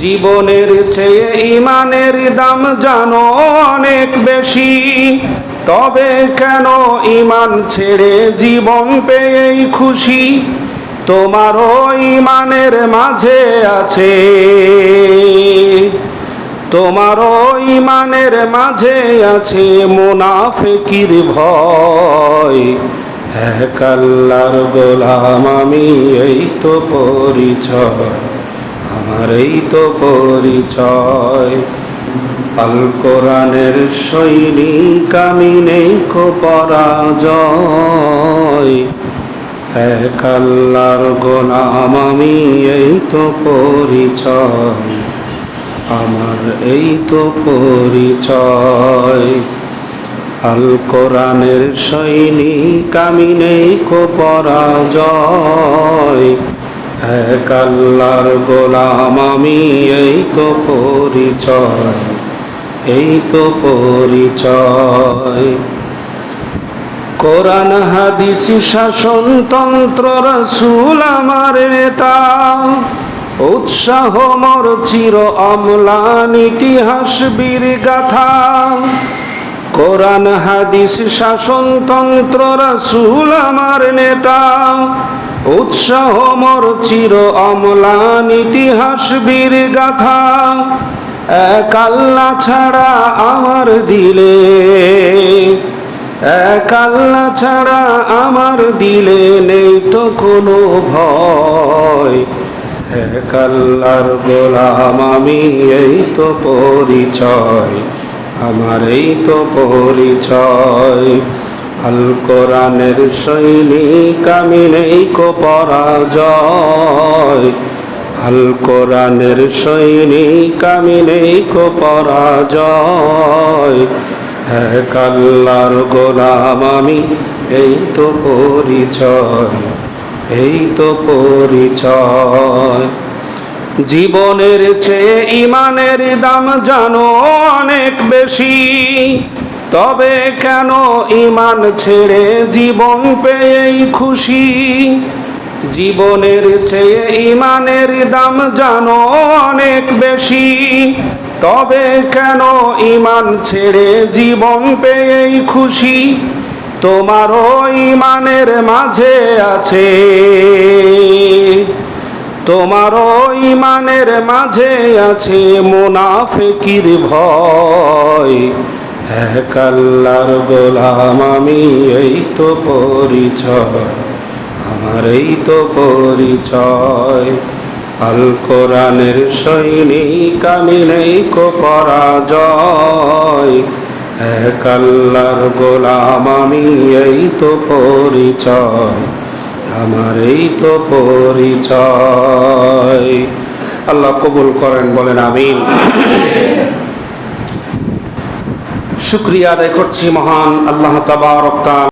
জীবনের চেয়ে ঈমানের দাম জানো অনেক বেশি, তবে কেন ঈমান ছেড়ে জীবন পেয়েই খুশি? তোমারও ঈমানের মাঝে আছে, তোমারও ঈমানের মাঝে আছে মুনাফিকির ভয়। এক আল্লাহর গোলাম আমি, এই তো পরিচয় আমার, এই তো পরিচয়। আল কোরআনের সৈনিক আমি, নেই কো পরাজয়। এক আল্লাহর গোলাম আমি, এই তো পরিচয় আমার, এই তো পরিচয়। আল কোরআনের সৈনিক আমি, নেই কো পরাজয়। এক আল্লাহর গোলাম আমি, এই তো পরিচয়, এই তো পরিচয়। কোরআন হাদিস শাসনতন্ত্র রাসূল আমার নেতা, উৎসাহ মোর চির অম্লান ইতিহাস বীর গাথা। কোরআন হাদিস শাসনতন্ত্র রাসূল আমার নেতা, উৎসাহ মোর চির অম্লান ইতিহাস বীর গাথা। এক আল্লাহ ছাড়া আমার দিলে, এক আল্লাহ ছাড়া আমার দিলে নেই তো কোনো ভয়। এক আল্লাহর গোলাম আমি, এই তো পরিচয় আমার, এই তো পরিচয়। আল কোরআনের সৈনিক আমি, নেই কো পরাজয়। আল কোরআনের সৈনিক আমি, নেই কো পরাজয়। এক আল্লাহর গোলাম আমি, এই তো পরিচয়, এই তো পরিচয়। জীবনের চেয়ে ঈমানের দাম জানো অনেক বেশি, তবে কেন ঈমান ছেড়ে জীবন পেয়েই খুশি? জীবনের চেয়ে ঈমানের দাম জানো অনেক বেশি, তবে কেন ঈমান ছেড়ে জীবন পেয়েই খুশি? তোমারও ঈমানের মাঝে আছে, তোমারও ঈমানের মাঝে আছে মুনাফিকির ভয়। এক আল্লাহর গোলাম আমি, এই তো পরিচয় আমার, এই তো পরিচয়। আল কোরআনের সৈনিক আমি, নেই কো পরাজয়। এক আল্লাহর গোলাম আমি, এই তো পরিচয় আমার, এই তো পরিচয়। আল্লাহ কবুল করেন, বলেন আমিন। শুকরিয়া আদায় করছি মহান আল্লাহ তাবারক তাআলা।